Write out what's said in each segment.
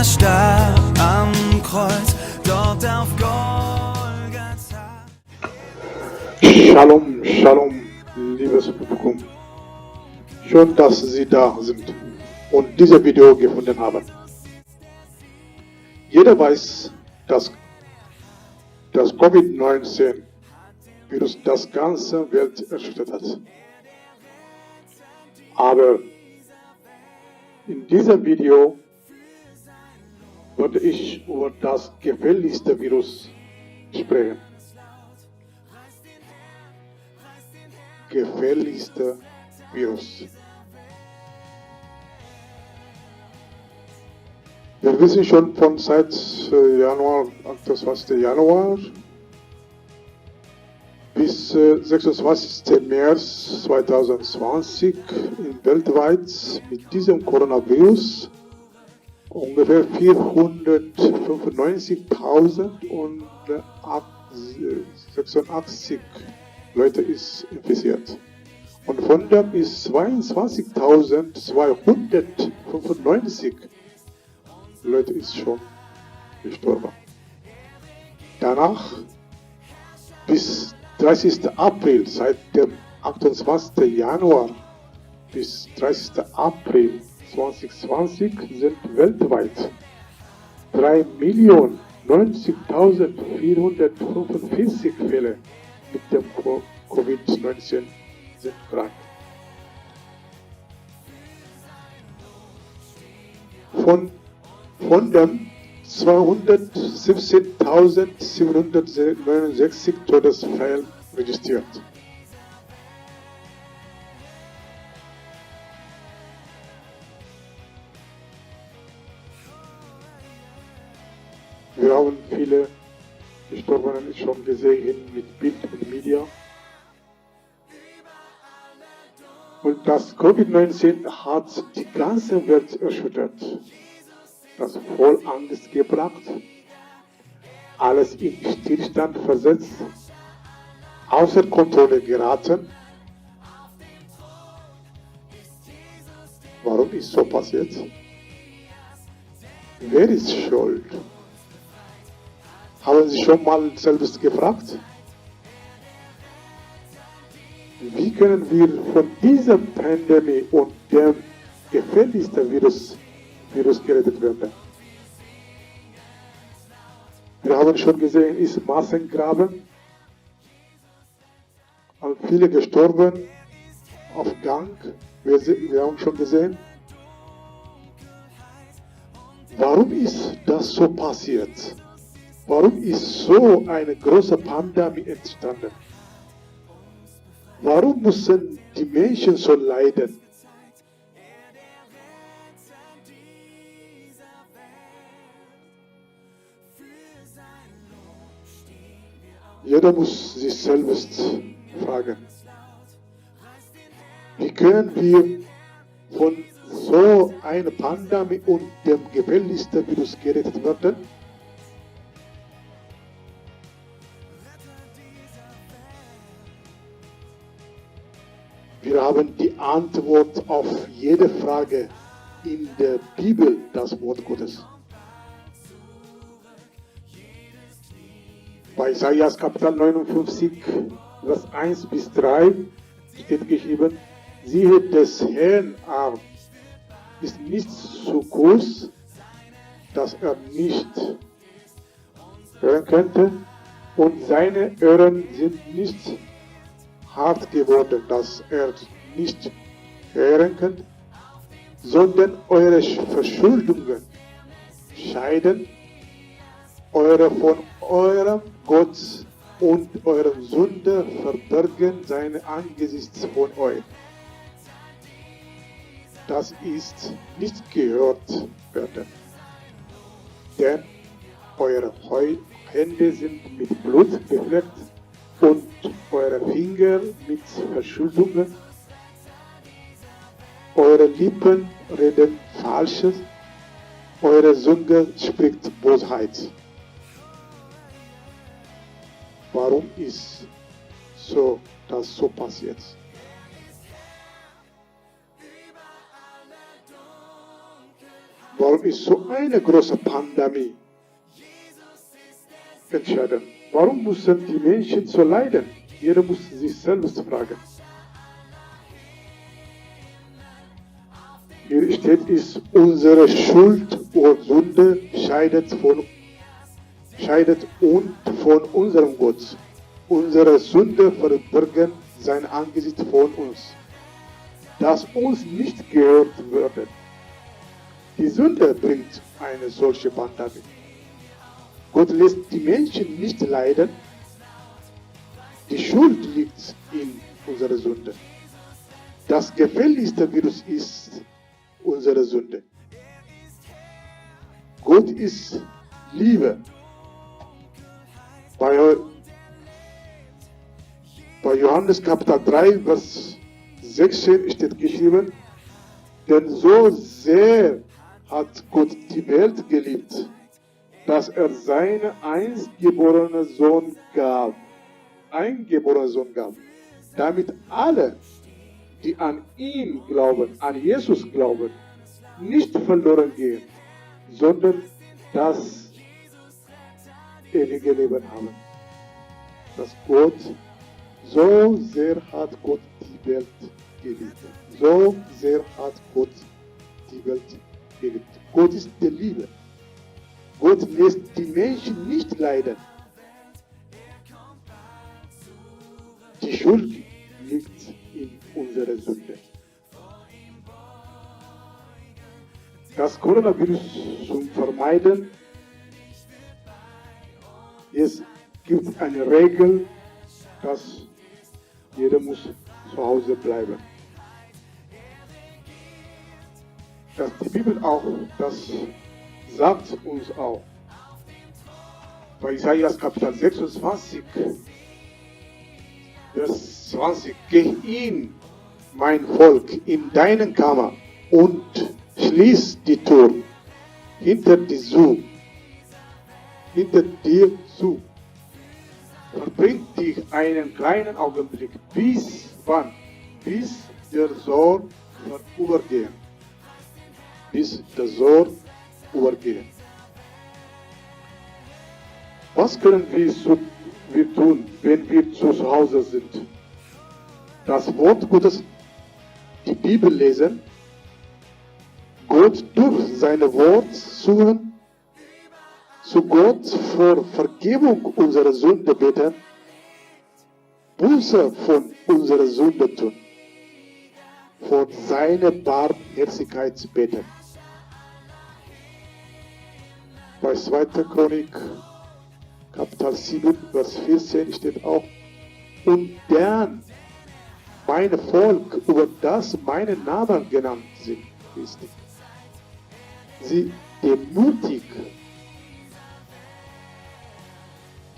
er starb am Kreuz, dort auf Golgatha. Shalom, Shalom, liebes Publikum. Schön, dass Sie da sind und dieses Video gefunden haben. Jeder weiß, dass das Covid-19-Virus das ganze Welt erschüttert hat. Aber in diesem Video werde ich über das gefährlichste Virus sprechen. Gefährlichste Virus. Wir wissen schon von seit Januar, 28. Januar bis 26. März 2020 weltweit mit diesem Coronavirus ungefähr 485.086 Leute ist infiziert. Und von dem ist 22.295 Leute ist schon gestorben. Danach bis 30. April, seit dem 28. Januar bis 30. April 2020 sind weltweit 3.090.445 Fälle mit dem Covid-19 sind krank. Von dem 217.769 Todesfälle registriert. Wir haben viele Gestorbenen schon gesehen mit Bild und Media. Und das Covid-19 hat die ganze Welt erschüttert, das voll Angst gebracht, alles in Stillstand versetzt, außer Kontrolle geraten. Warum ist so passiert? Wer ist schuld? Haben Sie schon mal selbst gefragt? Wie können wir von dieser Pandemie und dem gefährlichsten Virus gerettet werden? Wir haben schon gesehen, ist Massengraben, viele gestorben auf Gang. Wir haben schon gesehen. Warum ist das so passiert? Warum ist so eine große Pandemie entstanden? Warum müssen die Menschen so leiden? Jeder muss sich selbst fragen, wie können wir von so einer Pandemie und dem gefährlichsten Virus gerettet werden? Wir haben die Antwort auf jede Frage in der Bibel, das Wort Gottes. Bei Isaias Kapitel 59, Vers 1 bis 3 steht geschrieben, siehe, des Herrn Arm ist nicht so groß, dass er nicht hören könnte, und seine Ohren sind nicht hart geworden, dass er nicht hören könnte, sondern eure Verschuldungen scheiden eure von eurem Gott und eure Sünde verbergen seine Angesichts von euch. Das ist nicht gehört werden, denn eure Hände sind mit Blut befleckt und eure Finger mit Verschuldungen. Eure Lippen reden Falsches, eure Zunge spricht Bosheit. Warum ist das so passiert? Warum ist so eine große Pandemie entstanden? Warum müssen die Menschen so leiden? Jeder muss sich selbst fragen. Hier steht es, unsere Schuld und Sünde scheidet uns von unserem Gott. Unsere Sünde verbergen sein Angesicht von uns, dass uns nicht gehört würde. Die Sünde bringt eine solche Pandemie. Gott lässt die Menschen nicht leiden. Die Schuld liegt in unserer Sünde. Das gefährlichste Virus ist unsere Sünde. Gott ist Liebe. Bei Johannes Kapitel 3, Vers 16 steht geschrieben, denn so sehr hat Gott die Welt geliebt, dass er seinen eingeborenen Sohn gab, damit alle, die an ihn glauben, an Jesus glauben, nicht verloren gehen, sondern das ewige Leben haben. Dass Gott, so sehr hat Gott die Welt geliebt. So sehr hat Gott die Welt geliebt. Gott ist die Liebe. Gott lässt die Menschen nicht leiden. Die Schuld liegt in unserer Sünde. Das Coronavirus zu vermeiden, es gibt eine Regel, dass jeder muss zu Hause bleiben. Dass die Bibel auch, das sagt uns auch. Bei Isaias Kapitel 26, Vers 20, geh in, mein Volk, in deinen Kammer und schließ die Tür hinter dir zu. Verbring dich einen kleinen Augenblick. Bis wann? Bis der Sohn vorübergehen. Bis der Sohn übergehen. Was können wir tun, wenn wir zu Hause sind? Das Wort Gottes, die Bibel lesen, Gott durch sein Wort suchen, zu Gott für Vergebung unserer Sünde beten, Buße von unserer Sünde tun, von seiner Barmherzigkeit beten. Bei 2. Chronik, Kapitel 7, Vers 14 steht auch, und dann mein Volk, über das meine Namen genannt ist, sie demutig,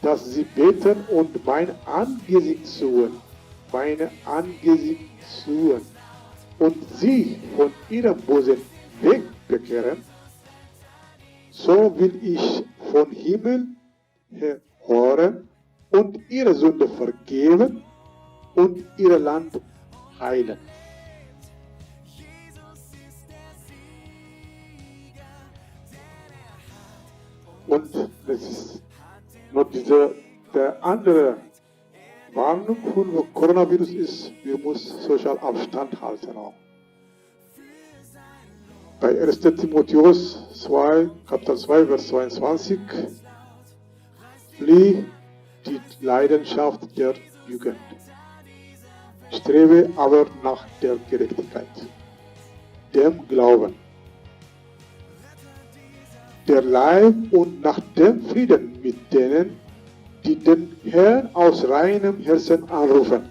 dass sie beten und mein Angesicht suchen, und sie von ihrem bösen Weg bekehren, so will ich von Himmel her hören und ihre Sünde vergeben und ihr Land heilen. Und das ist noch der andere Warnung von Coronavirus ist, wir müssen Social Abstand halten auch. Bei 1. Timotheus 2, Kapitel 2, Vers 22, flieh die Leidenschaft der Jugend. Strebe aber nach der Gerechtigkeit, dem Glauben, der Leib und nach dem Frieden mit denen, die den Herrn aus reinem Herzen anrufen.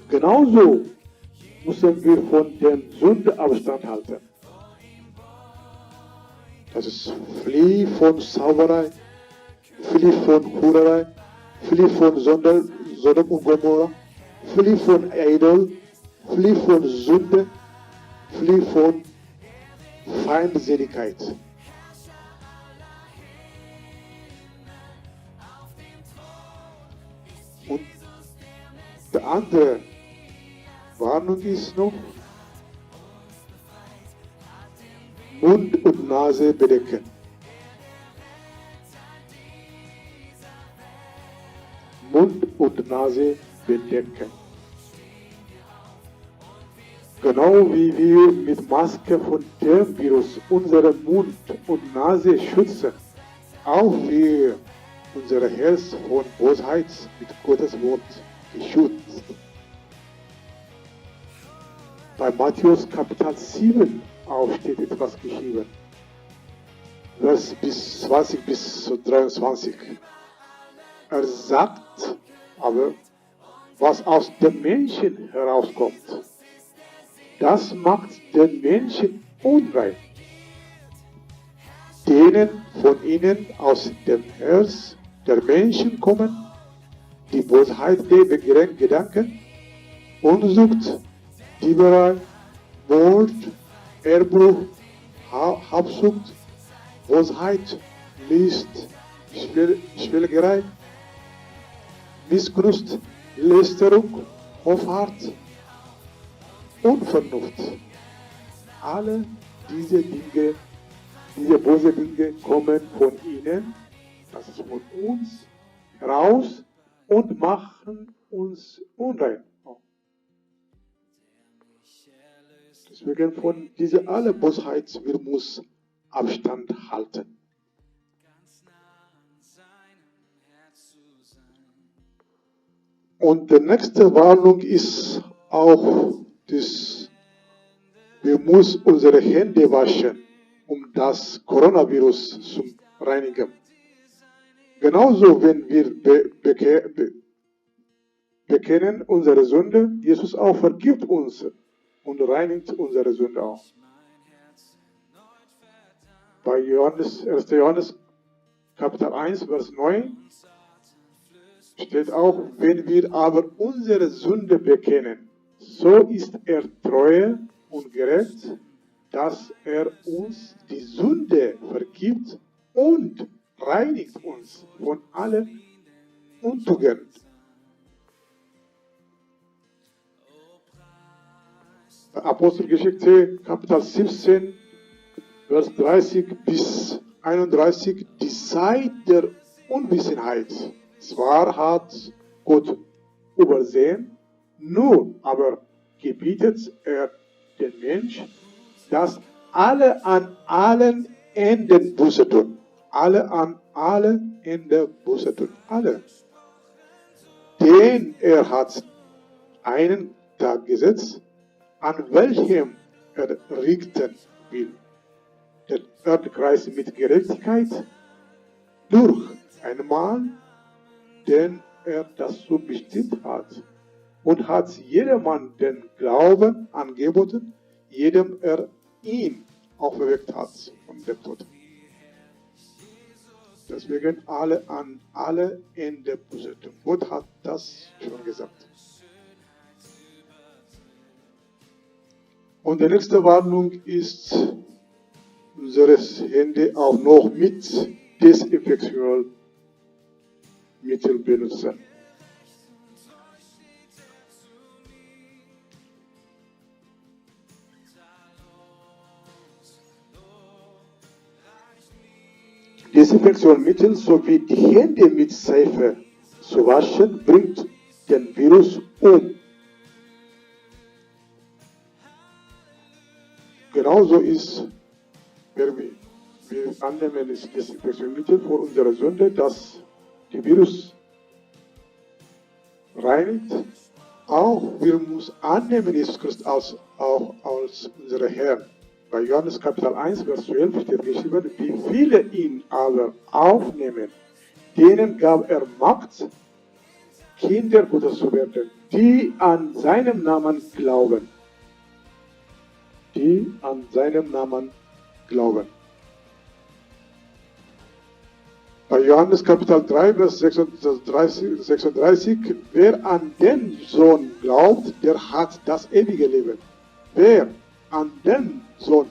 Genauso müssen wir von der Sünde Abstand halten. Das ist flieh von Sauberei, flieh von Hurerei, flieh von Sodom und Gomorra, flieh von Idol, flieh von Sünde, flieh von Feindseligkeit. Und die andere Warnung ist noch, Mund und Nase bedecken. Mund und Nase bedecken. Genau wie wir mit Maske von dem Virus unseren Mund und Nase schützen, auch wir unser Herz von Bosheit mit Gottes Wort geschützt. Bei Matthäus Kapitel 7 auch steht etwas geschrieben. Vers bis 20 bis 23. Er sagt aber, was aus dem Menschen herauskommt, das macht den Menschen unrein. Denen von ihnen aus dem Herz der Menschen kommen, die Bosheit der Gedanken, Unzucht, Dieberei, Mord, Ehrbruch, Habsucht, Bosheit, List, Schwelgerei, Missgunst, Lästerung, Hoffart, Unvernunft. Alle diese Dinge, diese bösen Dinge kommen von ihnen, das ist von uns, heraus und machen uns unrein. Deswegen von dieser aller Bosheit, wir müssen Abstand halten. Und die nächste Warnung ist auch, dass wir müssen unsere Hände waschen, um das Coronavirus zu reinigen. Genauso, wenn wir bekennen unsere Sünde, Jesus auch vergibt uns und reinigt unsere Sünde auch. Bei 1. Johannes Kapitel 1, Vers 9 steht auch, wenn wir aber unsere Sünde bekennen, so ist er treu und gerecht, dass er uns die Sünde vergibt und reinigt uns von allen Untugend. Apostelgeschichte, Kapitel 17, Vers 30 bis 31, die Zeit der Unwissenheit. Zwar hat Gott übersehen, nun aber gebietet er den Mensch, dass alle an allen Enden Buße tun. Alle an allen Enden Buße tun. Alle. Denn er hat einen Tag gesetzt, an welchem er richten will. Den Erdkreis mit Gerechtigkeit durch einmal, den er dazu bestimmt hat, und hat jedermann den Glauben angeboten, jedem er ihn auferweckt hat von dem Tod. Deswegen alle an alle Ende Buße tun. Gott hat das schon gesagt. Und die nächste Warnung ist, unsere Hände auch noch mit Desinfektionsmittel benutzen. Desinfektionsmittel sowie die Hände mit Seife zu waschen, bringt den Virus um. Genauso ist, wenn wir annehmen das Desinfektionsmittel für unsere Sünde, das die Virus reinigt, auch wir müssen annehmen Jesus Christus auch als unser Herr. Bei Johannes Kapitel 1, Vers 12 steht geschrieben, wie viele ihn aber aufnehmen, denen gab er Macht, Kinder Gottes zu werden, die an seinem Namen glauben. Die an seinem Namen glauben. Bei Johannes Kapitel 3, Vers 36, wer an den Sohn glaubt, der hat das ewige Leben. Wer an den Sohn,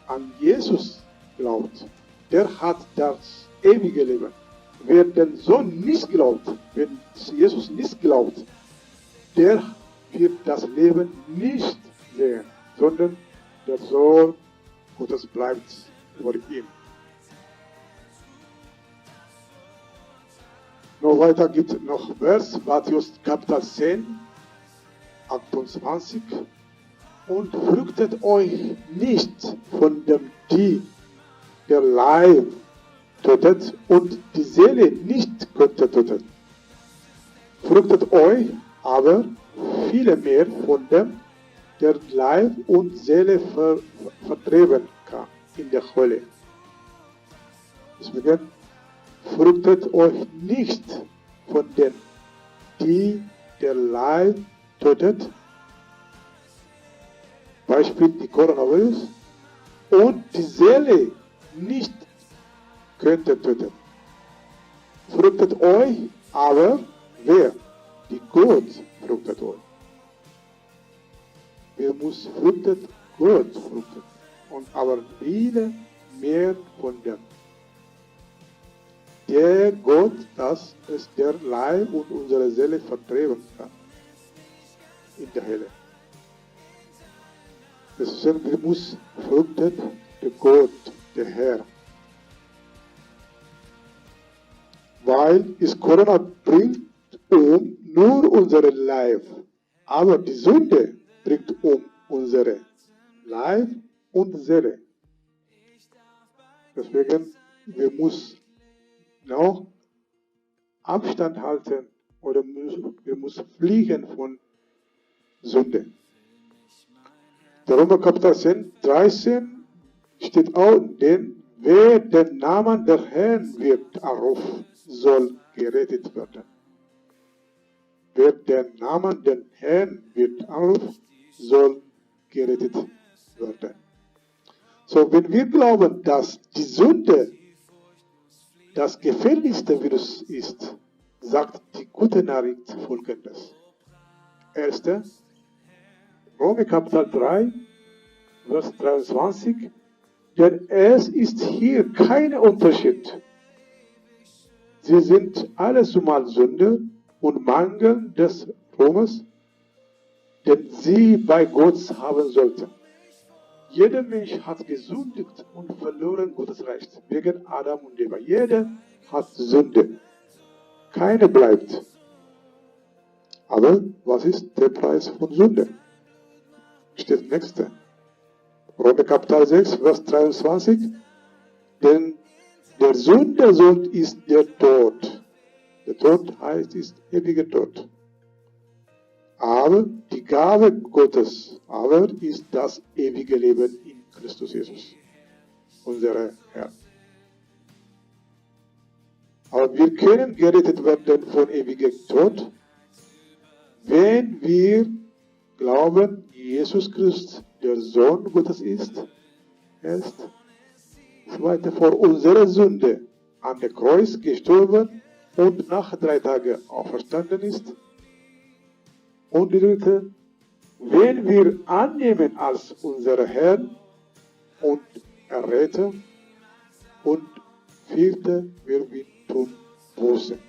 an Jesus glaubt, der hat das ewige Leben. Wer den Sohn nicht glaubt, wenn Jesus nicht glaubt, der wird das Leben nicht sehen, sondern der Sohn Gottes bleibt über ihm. Noch weiter gibt es noch Vers, Matthäus Kapitel 10, 28. Und fürchtet euch nicht von dem, die der Leib tötet und die Seele nicht könnte töten. Fürchtet euch aber vielmehr von dem, der Leib und Seele vertreiben kann in der Hölle. Deswegen fürchtet euch nicht von denen, die der Leib tötet, Beispiel die Coronavirus, und die Seele nicht könnte töten. Fürchtet euch aber, wer? Die Gott fürchtet euch. Wir müssen fürchtet Gott fürchten, und aber viele mehr von dem. Der Gott, dass es der Leib und unsere Seele vertreiben kann in der Hölle. Deswegen wir müssen fürchten den Gott, der Herr. Weil es Corona bringt nur unseren Leib, aber die Sünde bringt unsere Leib und Seele. Deswegen wir müssen noch Abstand halten oder wir müssen fliehen von Sünde. Der Römer Kapitel 10, 13 steht auch, denn wer den Namen der Herrn wird anrufen, soll gerettet werden. Wer den Namen der Herrn wird anrufen, soll gerettet werden. So, wenn wir glauben, dass die Sünde das gefährlichste Virus ist, sagt die gute Nachricht Folgendes. Erste, Römer Kapitel 3, Vers 23, denn es ist hier kein Unterschied. Sie sind alle zumal Sünde und Mangel des Ruhmes, den sie bei Gott haben sollten. Jeder Mensch hat gesündigt und verloren Gottes Recht, wegen Adam und Eva. Jeder hat Sünde. Keine bleibt. Aber was ist der Preis von Sünde? Steht nächste. Römer Kapitel 6, Vers 23. Denn der Sündersund ist der Tod. Der Tod heißt, ist ewiger Tod. Aber die Gabe Gottes ist das ewige Leben in Christus Jesus, unser Herr. Aber wir können gerettet werden von ewigem Tod, wenn wir glauben, Jesus Christus der Sohn Gottes ist. Er ist zweite vor unserer Sünde an der Kreuz gestorben und nach 3 Tagen auferstanden ist. Und die dritte, wenn wir annehmen als unser Herr und Erretter. Und vierte, wir tun Buße.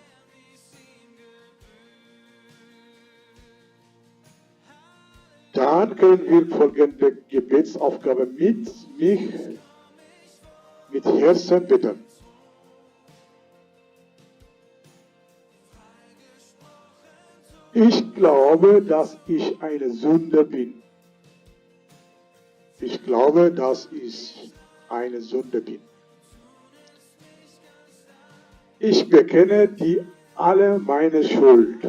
Dann können wir folgende Gebetsaufgabe mit Herzen bitten. Ich glaube, dass ich eine Sünde bin. Ich glaube, dass ich eine Sünde bin. Ich bekenne dir alle meine Schuld.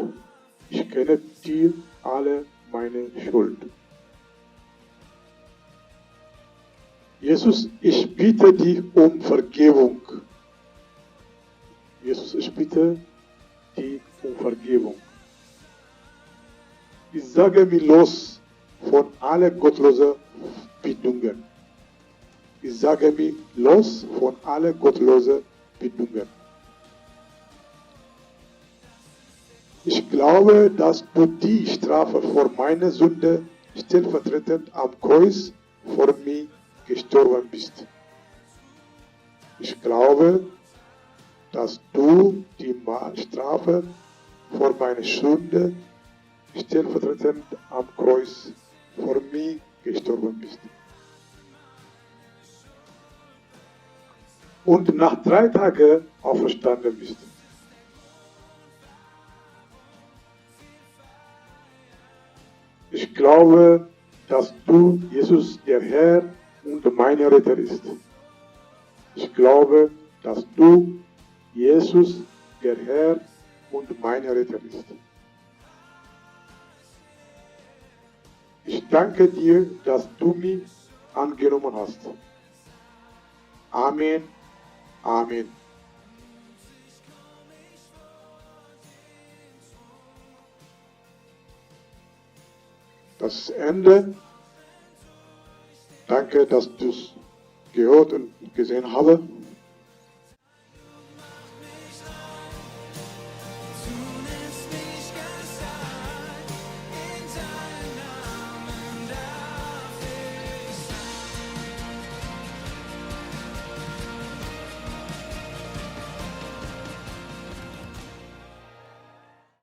Ich kenne dir alle meine Schuld. Jesus, ich bitte dich um Vergebung. Jesus, ich bitte dich um Vergebung. Ich sage mich los von allen gottlosen Bindungen. Ich sage mich los von allen gottlosen Bindungen. Ich glaube, dass du die Strafe für meine Sünde stellvertretend am Kreuz für mich gestorben bist. Ich glaube, dass du die Strafe für meine Sünde stellvertretend am Kreuz für mich gestorben bist. und nach 3 Tagen auferstanden bist. Ich glaube, dass du, Jesus, der Herr und mein Retter ist. Ich glaube, dass du, Jesus, der Herr und mein Retter ist. Ich danke dir, dass du mich angenommen hast. Amen. Amen. Das ist Ende. Danke, dass du es gehört und gesehen hast.